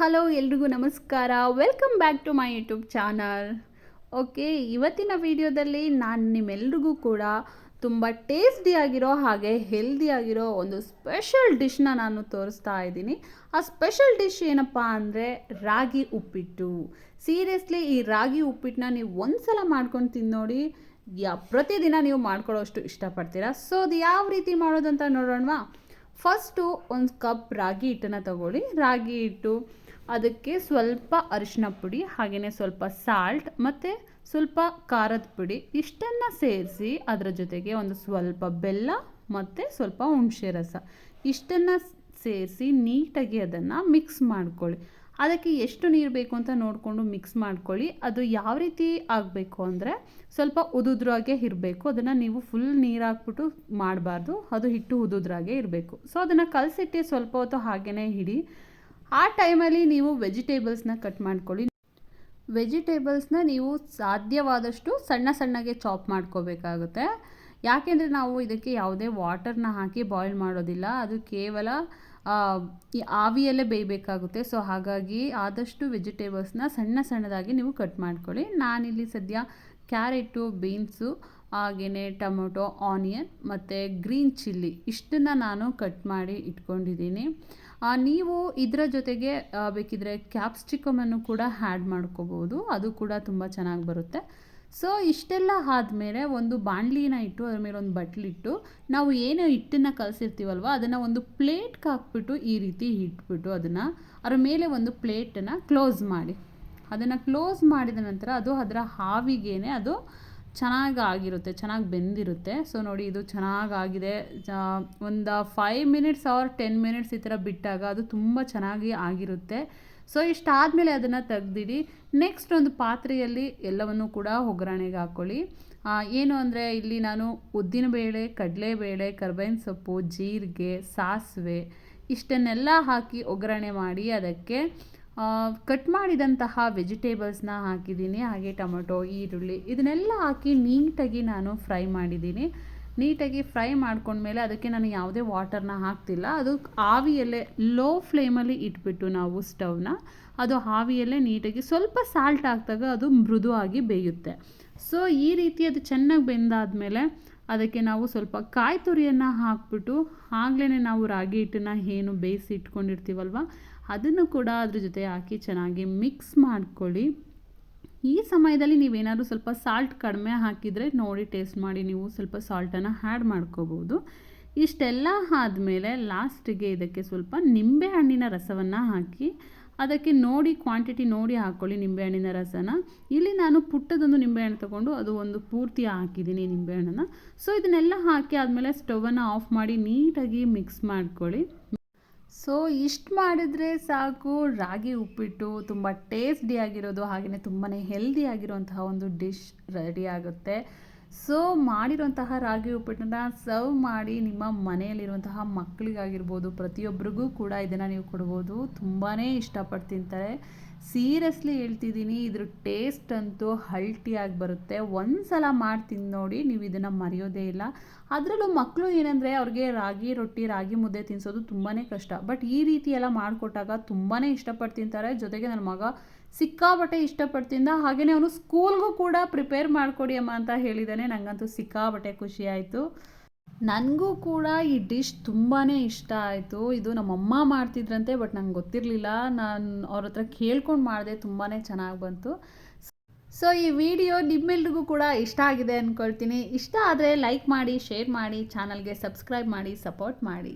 Hello ಎಲ್ರಿಗೂ ನಮಸ್ಕಾರ. Welcome back to my YouTube channel. Okay, ಇವತ್ತಿನ ವಿಡಿಯೋದಲ್ಲಿ ನಾನು ನಿಮ್ಮೆಲ್ರಿಗೂ ಕೂಡ ತುಂಬ ಟೇಸ್ಟಿಯಾಗಿರೋ ಹಾಗೆ ಹೆಲ್ದಿಯಾಗಿರೋ ಒಂದು ಸ್ಪೆಷಲ್ ಡಿಶ್ನ ನಾನು ತೋರಿಸ್ತಾ ಇದ್ದೀನಿ. ಆ ಸ್ಪೆಷಲ್ ಡಿಶ್ ಏನಪ್ಪ ಅಂದರೆ ರಾಗಿ ಉಪ್ಪಿಟ್ಟು. ಸೀರಿಯಸ್ಲಿ ಈ ರಾಗಿ ಉಪ್ಪಿಟ್ಟನ್ನ ನೀವು ಒಂದ್ಸಲ ಮಾಡ್ಕೊಂಡು ತಿನ್ನೋಡಿ, ಪ್ರತಿದಿನ ನೀವು ಮಾಡ್ಕೊಳ್ಳೋಷ್ಟು ಇಷ್ಟಪಡ್ತೀರಾ. ಸೊ ಅದು ಯಾವ ರೀತಿ ಮಾಡೋದಂತ ನೋಡೋಣವಾ. ಫಸ್ಟು ಒಂದು ಕಪ್ ರಾಗಿ ಹಿಟ್ಟನ್ನು ತಗೊಳ್ಳಿ. ರಾಗಿ ಹಿಟ್ಟು, ಅದಕ್ಕೆ ಸ್ವಲ್ಪ ಅರಿಶಿನ ಪುಡಿ, ಹಾಗೆಯೇ ಸ್ವಲ್ಪ ಸಾಲ್ಟ್ ಮತ್ತು ಸ್ವಲ್ಪ ಖಾರದ ಪುಡಿ ಇಷ್ಟನ್ನು ಸೇರಿಸಿ ಅದರ ಜೊತೆಗೆ ಒಂದು ಸ್ವಲ್ಪ ಬೆಲ್ಲ ಮತ್ತು ಸ್ವಲ್ಪ ಹುಣಸೆ ರಸ ಇಷ್ಟನ್ನು ಸೇರಿಸಿ ನೀಟಾಗಿ ಅದನ್ನು ಮಿಕ್ಸ್ ಮಾಡ್ಕೊಳ್ಳಿ. ಅದಕ್ಕೆ ಎಷ್ಟು ನೀರು ಬೇಕು ಅಂತ ನೋಡಿಕೊಂಡು ಮಿಕ್ಸ್ ಮಾಡ್ಕೊಳ್ಳಿ. ಅದು ಯಾವ ರೀತಿ ಆಗಬೇಕು ಅಂದರೆ ಸ್ವಲ್ಪ ಉದುದ್ರಾಗೆ ಇರಬೇಕು. ಅದನ್ನು ನೀವು ಫುಲ್ ನೀರು ಹಾಕ್ಬಿಟ್ಟು ಮಾಡಬಾರ್ದು, ಅದು ಹಿಟ್ಟು ಉದುದ್ರಾಗೆ ಇರಬೇಕು. ಸೊ ಅದನ್ನು ಕಲಸಿಟ್ಟು ಸ್ವಲ್ಪ ಹೊತ್ತು ಹಾಗೇ ಇಡಿ. ಆ ಟೈಮಲ್ಲಿ ನೀವು ವೆಜಿಟೇಬಲ್ಸ್ನ ಕಟ್ ಮಾಡ್ಕೊಳ್ಳಿ. ವೆಜಿಟೇಬಲ್ಸ್ನ ನೀವು ಸಾಧ್ಯವಾದಷ್ಟು ಸಣ್ಣ ಸಣ್ಣಗೆ ಚಾಪ್ ಮಾಡ್ಕೋಬೇಕಾಗುತ್ತೆ. ಯಾಕೆಂದರೆ ನಾವು ಇದಕ್ಕೆ ಯಾವುದೇ ವಾಟರ್ನ ಹಾಕಿ ಬಾಯ್ಲ್ ಮಾಡೋದಿಲ್ಲ, ಅದು ಕೇವಲ ಈ ಆವಿಯಲ್ಲೇ ಬೇಯಬೇಕಾಗುತ್ತೆ. ಸೊ ಹಾಗಾಗಿ ಆದಷ್ಟು ವೆಜಿಟೇಬಲ್ಸ್ನ ಸಣ್ಣ ಸಣ್ಣದಾಗಿ ನೀವು ಕಟ್ ಮಾಡ್ಕೊಳ್ಳಿ. ನಾನಿಲ್ಲಿ ಸದ್ಯ ಕ್ಯಾರೆಟು, ಬೀನ್ಸು, ಹಾಗೆಯೇ ಟೊಮೊಟೊ, ಆನಿಯನ್ ಮತ್ತು ಗ್ರೀನ್ ಚಿಲ್ಲಿ ಇಷ್ಟನ್ನು ನಾನು ಕಟ್ ಮಾಡಿ ಇಟ್ಕೊಂಡಿದ್ದೀನಿ. ನೀವು ಇದರ ಜೊತೆಗೆ ಬೇಕಿದ್ರೆ ಕ್ಯಾಪ್ಸಿಕಮನ್ನು ಕೂಡ ಆ್ಯಡ್ ಮಾಡ್ಕೋಬೋದು, ಅದು ಕೂಡ ತುಂಬ ಚೆನ್ನಾಗಿ ಬರುತ್ತೆ. ಸೊ ಇಷ್ಟೆಲ್ಲ ಆದಮೇಲೆ ಒಂದು ಬಾಣಲಿನ ಇಟ್ಟು ಅದ್ರ ಮೇಲೆ ಒಂದು ಬಟ್ಲಿಟ್ಟು ನಾವು ಏನು ಹಿಟ್ಟನ್ನು ಕಲಸಿರ್ತೀವಲ್ವ ಅದನ್ನು ಒಂದು ಪ್ಲೇಟ್ಗೆ ಹಾಕ್ಬಿಟ್ಟು ಈ ರೀತಿ ಇಟ್ಬಿಟ್ಟು ಅದನ್ನು ಅದ್ರ ಮೇಲೆ ಒಂದು ಪ್ಲೇಟನ್ನು ಕ್ಲೋಸ್ ಮಾಡಿ. ಅದನ್ನು ಕ್ಲೋಸ್ ಮಾಡಿದ ನಂತರ ಅದು ಅದರ ಆವಿಗೇನೆ ಅದು ಚೆನ್ನಾಗಿ ಚೆನ್ನಾಗಿ ಬೆಂದಿರುತ್ತೆ. ಸೊ ನೋಡಿ, ಇದು ಚೆನ್ನಾಗಾಗಿದೆ. ಒಂದು 5 ಮಿನಿಟ್ಸ್ ಆರ್ 10 ಮಿನಿಟ್ಸ್ ಈ ಥರ ಬಿಟ್ಟಾಗ ಅದು ತುಂಬ ಚೆನ್ನಾಗಿ ಆಗಿರುತ್ತೆ. ಸೊ ಇಷ್ಟಾದಮೇಲೆ ಅದನ್ನು ತೆಗ್ದಿಡಿ. ನೆಕ್ಸ್ಟ್ ಒಂದು ಪಾತ್ರೆಯಲ್ಲಿ ಎಲ್ಲವನ್ನು ಕೂಡ ಒಗ್ಗರಣೆಗೆ ಹಾಕ್ಕೊಳ್ಳಿ. ಏನು ಅಂದರೆ ಇಲ್ಲಿ ನಾನು ಉದ್ದಿನಬೇಳೆ, ಕಡಲೆಬೇಳೆ, ಕರ್ಬೇವಿನ ಸೊಪ್ಪು, ಜೀರಿಗೆ, ಸಾಸಿವೆ ಇಷ್ಟನ್ನೆಲ್ಲ ಹಾಕಿ ಒಗ್ಗರಣೆ ಮಾಡಿ ಅದಕ್ಕೆ ಕಟ್ ಮಾಡಿದಂತಹ ವೆಜಿಟೇಬಲ್ಸ್ನ ಹಾಕಿದ್ದೀನಿ. ಹಾಗೆ ಟೊಮೊಟೊ, ಈರುಳ್ಳಿ ಇದನ್ನೆಲ್ಲ ಹಾಕಿ ನೀಟಾಗಿ ನಾನು ಫ್ರೈ ಮಾಡಿದ್ದೀನಿ. ನೀಟಾಗಿ ಫ್ರೈ ಮಾಡ್ಕೊಂಡ್ಮೇಲೆ ಅದಕ್ಕೆ ನಾನು ಯಾವುದೇ ವಾಟರ್ನ ಹಾಕ್ತಿಲ್ಲ. ಅದು ಆವಿಯಲ್ಲೇ ಲೋ ಫ್ಲೇಮಲ್ಲಿ ಇಟ್ಬಿಟ್ಟು ನಾವು ಸ್ಟವ್ನ ಅದು ಆವಿಯಲ್ಲೇ ನೀಟಾಗಿ ಸ್ವಲ್ಪ ಸಾಲ್ಟ್ ಹಾಕಿದಾಗ ಅದು ಮೃದುವಾಗಿ ಬೇಯುತ್ತೆ. ಸೊ ಈ ರೀತಿ ಅದು ಚೆನ್ನಾಗಿ ಬೆಂದಾದಮೇಲೆ ಅದಕ್ಕೆ ನಾವು ಸ್ವಲ್ಪ ಕಾಯಿ ತುರಿಯನ್ನು ಹಾಕ್ಬಿಟ್ಟು ಆಗಲೇ ನಾವು ರಾಗಿ ಹಿಟ್ಟನ್ನು ಏನು ಬೇಯಿಸಿ ಇಟ್ಕೊಂಡಿರ್ತೀವಲ್ವ ಅದನ್ನು ಕೂಡ ಅದ್ರ ಜೊತೆ ಹಾಕಿ ಚೆನ್ನಾಗಿ ಮಿಕ್ಸ್ ಮಾಡ್ಕೊಳ್ಳಿ. ಈ ಸಮಯದಲ್ಲಿ ನೀವೇನಾದರೂ ಸ್ವಲ್ಪ ಸಾಲ್ಟ್ ಕಡಿಮೆ ಹಾಕಿದರೆ ನೋಡಿ ಟೇಸ್ಟ್ ಮಾಡಿ ನೀವು ಸ್ವಲ್ಪ ಸಾಲ್ಟನ್ನು ಆ್ಯಡ್ ಮಾಡ್ಕೋಬೋದು. ಇಷ್ಟೆಲ್ಲ ಆದಮೇಲೆ ಲಾಸ್ಟಿಗೆ ಇದಕ್ಕೆ ಸ್ವಲ್ಪ ನಿಂಬೆಹಣ್ಣಿನ ರಸವನ್ನು ಹಾಕಿ ಅದಕ್ಕೆ ನೋಡಿ ಕ್ವಾಂಟಿಟಿ ನೋಡಿ ಹಾಕ್ಕೊಳ್ಳಿ ನಿಂಬೆಹಣ್ಣಿನ ರಸನ. ಇಲ್ಲಿ ನಾನು ಪುಟ್ಟದೊಂದು ನಿಂಬೆಹಣ್ಣು ತೊಗೊಂಡು ಅದು ಒಂದು ಪೂರ್ತಿ ಹಾಕಿದ್ದೀನಿ ನಿಂಬೆಹಣ್ಣನ್ನು. ಸೊ ಇದನ್ನೆಲ್ಲ ಹಾಕಿ ಆದಮೇಲೆ ಸ್ಟವನ್ನು ಆಫ್ ಮಾಡಿ ನೀಟಾಗಿ ಮಿಕ್ಸ್ ಮಾಡ್ಕೊಳ್ಳಿ. ಸೊ ಇಷ್ಟು ಮಾಡಿದರೆ ಸಾಕು, ರಾಗಿ ಉಪ್ಪಿಟ್ಟು ತುಂಬ ಟೇಸ್ಟಿಯಾಗಿರೋದು ಹಾಗೆಯೇ ತುಂಬಾ ಹೆಲ್ದಿಯಾಗಿರುವಂತಹ ಒಂದು ಡಿಶ್ ರೆಡಿ ಆಗುತ್ತೆ. ಸೊ ಮಾಡಿರುವಂತಹ ರಾಗಿ ಉಪ್ಪಿಟ್ಟನ್ನ ಸರ್ವ್ ಮಾಡಿ ನಿಮ್ಮ ಮನೆಯಲ್ಲಿರುವಂತಹ ಮಕ್ಕಳಿಗಾಗಿರ್ಬೋದು ಪ್ರತಿಯೊಬ್ಬರಿಗೂ ಕೂಡ ಇದನ್ನು ನೀವು ಕೊಡ್ಬೋದು. ತುಂಬಾ ಇಷ್ಟಪಟ್ಟು ತಿಂತಾರೆ. ಸೀರಿಯಸ್ಲಿ ಹೇಳ್ತಿದ್ದೀನಿ, ಇದ್ರ ಟೇಸ್ಟ್ ಅಂತೂ ಹಲ್ಟಿಯಾಗಿ ಬರುತ್ತೆ. ಒಂದು ಸಲ ಮಾಡಿ ತಿಂದು ನೋಡಿ, ನೀವು ಇದನ್ನು ಮರೆಯೋದೇ ಇಲ್ಲ. ಅದರಲ್ಲೂ ಮಕ್ಕಳು ಏನಂದರೆ ಅವ್ರಿಗೆ ರಾಗಿ ರೊಟ್ಟಿ, ರಾಗಿ ಮುದ್ದೆ ತಿನ್ನಿಸೋದು ತುಂಬಾ ಕಷ್ಟ. ಬಟ್ ಈ ರೀತಿ ಎಲ್ಲ ಮಾಡಿಕೊಟ್ಟಾಗ ತುಂಬಾ ಇಷ್ಟಪಟ್ಟು ತಿಂತಾರೆ. ಜೊತೆಗೆ ನನ್ನ ಮಗ ಸಿಕ್ಕಾಬಟ್ಟೆ ಇಷ್ಟಪಟ್ಟು ತಿಂದ. ಹಾಗೆಯೇ ಅವನು ಸ್ಕೂಲ್ಗೂ ಕೂಡ ಪ್ರಿಪೇರ್ ಮಾಡಿಕೊಡಿ ಅಮ್ಮ ಅಂತ ಹೇಳಿದ್ದಾನೆ. ನನಗಂತೂ ಸಿಕ್ಕಾಬಟ್ಟೆ ಖುಷಿ ಆಯಿತು. ನನಗೂ ಕೂಡ ಈ ಡಿಶ್ ತುಂಬಾ ಇಷ್ಟ ಆಯಿತು. ಇದು ನಮ್ಮಮ್ಮ ಮಾಡ್ತಿದ್ರಂತೆ, ಬಟ್ ನಂಗೆ ಗೊತ್ತಿರಲಿಲ್ಲ. ನಾನು ಅವ್ರ ಹತ್ರ ಕೇಳ್ಕೊಂಡು ಮಾಡಿದೆ, ತುಂಬಾ ಚೆನ್ನಾಗಿ ಬಂತು. ಸೊ ಈ ವಿಡಿಯೋ ನಿಮ್ಮೆಲ್ರಿಗೂ ಕೂಡ ಇಷ್ಟ ಆಗಿದೆ ಅಂದ್ಕೊಳ್ತೀನಿ. ಇಷ್ಟ ಆದರೆ ಲೈಕ್ ಮಾಡಿ, ಶೇರ್ ಮಾಡಿ, ಚಾನಲ್ಗೆ ಸಬ್ಸ್ಕ್ರೈಬ್ ಮಾಡಿ, ಸಪೋರ್ಟ್ ಮಾಡಿ.